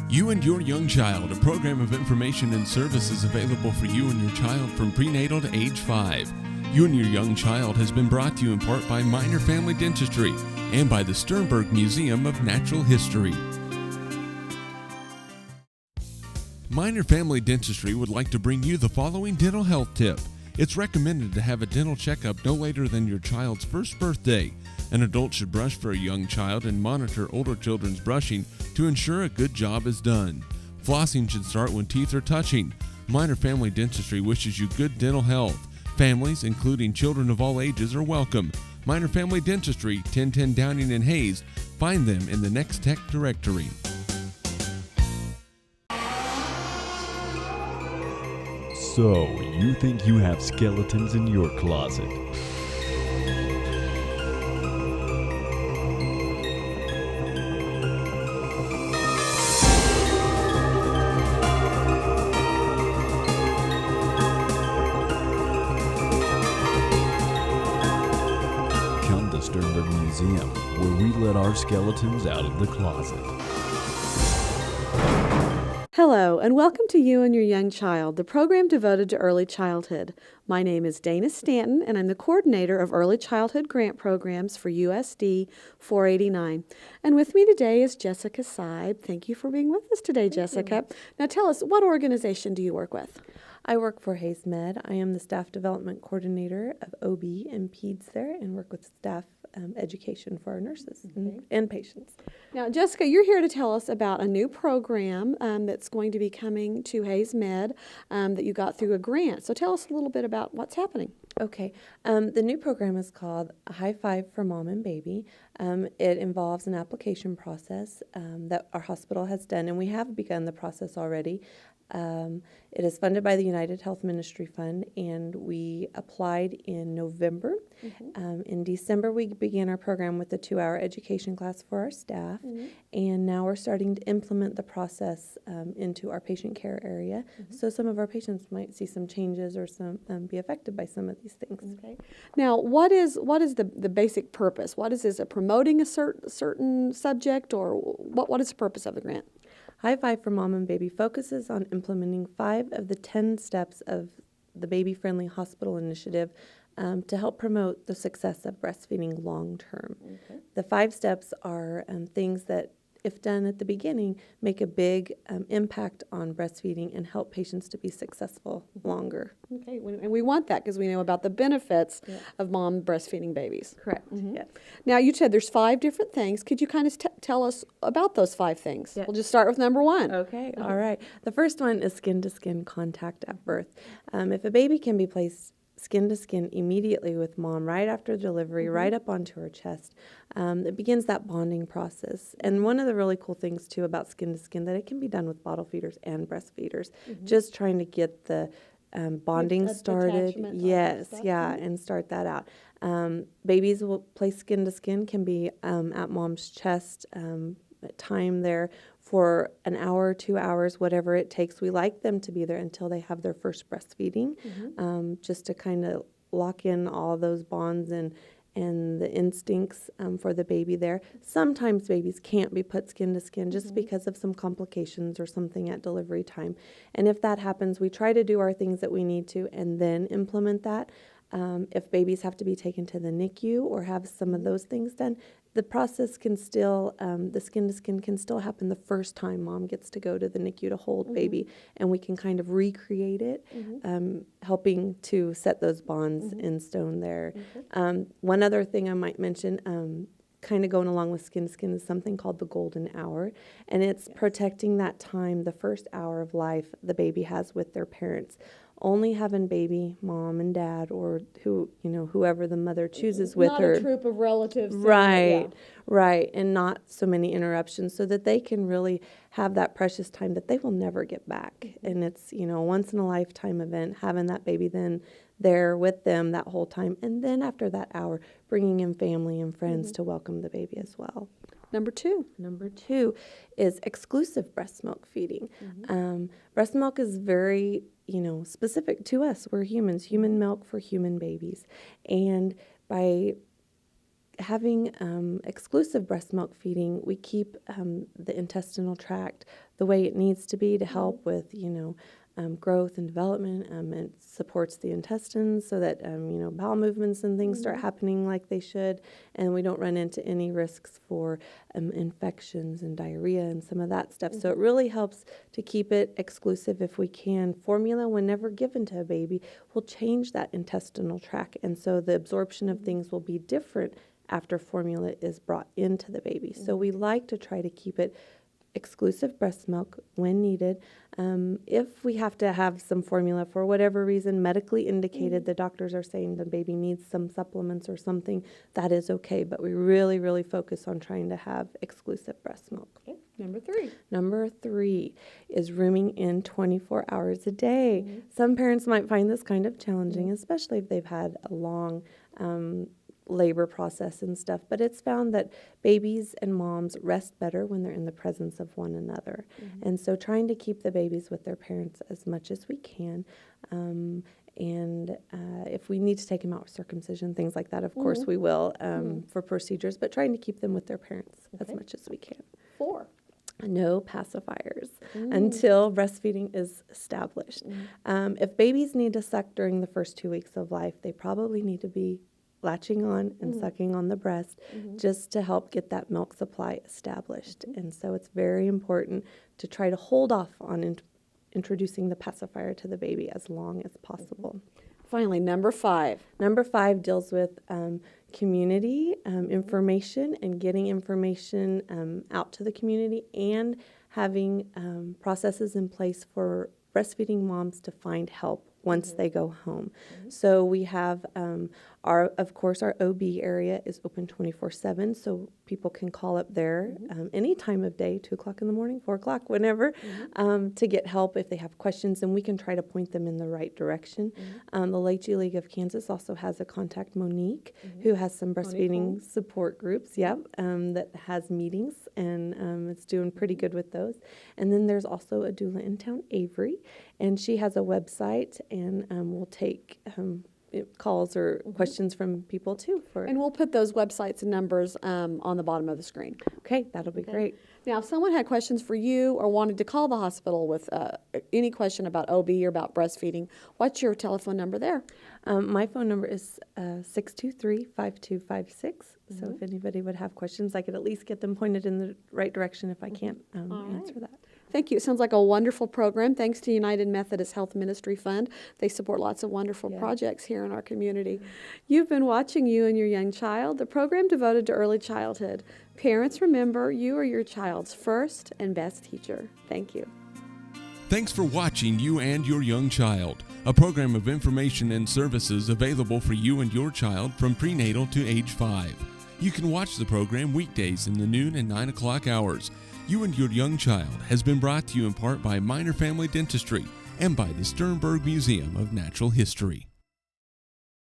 You and Your Young Child, a program of information and services available for you and your child from prenatal to age 5. You and Your Young Child has been brought to you in part by Minor Family Dentistry and by the Sternberg Museum of Natural History. Minor Family Dentistry would like to bring you the following dental health tip. It's recommended to have a dental checkup no later than your child's first birthday. An adult should brush for a young child and monitor older children's brushing to ensure a good job is done. Flossing should start when teeth are touching. Minor Family Dentistry wishes you good dental health. Families, including children of all ages, are welcome. Minor Family Dentistry, 1010 Downing and Hayes. Find them in the Next Tech directory. So, you think you have skeletons in your closet? Come to Sternberg Museum, where we let our skeletons out of the closet. Hello, and welcome to You and Your Young Child, the program devoted to early childhood. My name is Dana Stanton, and I'm the coordinator of early childhood grant programs for USD 489. And with me today is Jessica Seib. Thank you for being with us today, Jessica. Now tell us, what organization do you work with? I work for Hayes Med. I am the staff development coordinator of OB and PEDS there, and work with staff education for our nurses and patients. Now, Jessica, you're here to tell us about a new program that's going to be coming to Hayes Med that you got through a grant. So tell us a little bit about what's happening. Okay. The new program is called High Five for Mom and Baby. It involves an application process that our hospital has done, and we have begun the process already. It is funded by the United Health Ministry Fund, and we applied in November. In December, we began our program with a 2-hour education class for our staff, and now we're starting to implement the process into our patient care area. So some of our patients might see some changes or some be affected by some of these things. Okay. Now, what is the basic purpose? What is this? Promoting a certain subject, or what is the purpose of the grant? High Five for Mom and Baby focuses on implementing 5 of the 10 steps of the Baby Friendly Hospital Initiative to help promote the success of breastfeeding long term. Okay. The 5 steps are things that, if done at the beginning, make a big impact on breastfeeding and help patients to be successful longer. Okay, and we want that because we know about the benefits of mom breastfeeding babies. Correct. Yes. Now, you said there's 5 different things. Could you kind of tell us about those 5 things? Yes. We'll just start with number 1. Okay, all right. The first one is skin-to-skin contact at birth. If a baby can be placed skin-to-skin immediately with mom right after delivery, right up onto her chest, it begins that bonding process. And one of the really cool things, too, about skin-to-skin, that it can be done with bottle feeders and breastfeeders, just trying to get the bonding started. Yes, and start that out. Babies will place skin-to-skin, can be at mom's chest, time there for an hour, 2 hours, whatever it takes. We like them to be there until they have their first breastfeeding, just to kind of lock in all those bonds and the instincts for the baby there. Sometimes babies can't be put skin to skin just because of some complications or something at delivery time. And if that happens, we try to do our things that we need to and then implement that. If babies have to be taken to the NICU or have some of those things done, the process can still, the skin-to-skin can still happen the first time mom gets to go to the NICU to hold baby, and we can kind of recreate it, helping to set those bonds in stone there. One other thing I might mention, kind of going along with skin-to-skin, is something called the golden hour, and it's protecting that time, the first hour of life the baby has with their parents. Only having baby, mom and dad, or whoever the mother chooses with her. Not a troop of relatives. Right, and not so many interruptions, so that they can really have that precious time that they will never get back. And it's, a once in a lifetime event, having that baby then there with them that whole time. And then after that hour, bringing in family and friends to welcome the baby as well. Number 2. Number 2 is exclusive breast milk feeding. Breast milk is very, specific to us. We're humans, human milk for human babies. And by having exclusive breast milk feeding, we keep the intestinal tract the way it needs to be to help with, growth and development. It supports the intestines so that, bowel movements and things start happening like they should, and we don't run into any risks for infections and diarrhea and some of that stuff. So it really helps to keep it exclusive if we can. Formula, whenever given to a baby, will change that intestinal tract, and so the absorption of things will be different after formula is brought into the baby. So we like to try to keep it exclusive breast milk when needed. If we have to have some formula for whatever reason, medically indicated, the doctors are saying the baby needs some supplements or something, that is okay. But we really, really focus on trying to have exclusive breast milk. Okay. Number 3. Number 3 is rooming in 24 hours a day. Some parents might find this kind of challenging, especially if they've had a long labor process and stuff, but it's found that babies and moms rest better when they're in the presence of one another. And so trying to keep the babies with their parents as much as we can. And if we need to take them out with circumcision, things like that, of course we will for procedures, but trying to keep them with their parents as much as we can. 4. No pacifiers until breastfeeding is established. If babies need to suck during the first 2 weeks of life, they probably need to be latching on and sucking on the breast just to help get that milk supply established. And so it's very important to try to hold off on introducing the pacifier to the baby as long as possible. Finally, number 5. Number 5 deals with community information and getting information out to the community and having processes in place for breastfeeding moms to find help once they go home. So we have our OB area is open 24/7, so people can call up there any time of day, 2 o'clock in the morning, 4 o'clock, whenever, to get help if they have questions, and we can try to point them in the right direction. The Leachy League of Kansas also has a contact, Monique, who has some breastfeeding support groups, that has meetings, and it's doing pretty good with those. And then there's also a doula in town, Avery, and she has a website, and we'll take calls or questions from people too. And we'll put those websites and numbers on the bottom of the screen. Okay, that'll be great. Now, if someone had questions for you or wanted to call the hospital with any question about OB or about breastfeeding, what's your telephone number there? My phone number is 623-5256. So if anybody would have questions, I could at least get them pointed in the right direction if I can't answer that. Thank you. It sounds like a wonderful program. Thanks to United Methodist Health Ministry Fund. They support lots of wonderful projects here in our community. You've been watching You and Your Young Child, the program devoted to early childhood. Parents, remember, you are your child's first and best teacher. Thank you. Thanks for watching You and Your Young Child, a program of information and services available for you and your child from prenatal to age 5. You can watch the program weekdays in the noon and 9 o'clock hours. You and Your Young Child has been brought to you in part by Minor Family Dentistry and by the Sternberg Museum of Natural History.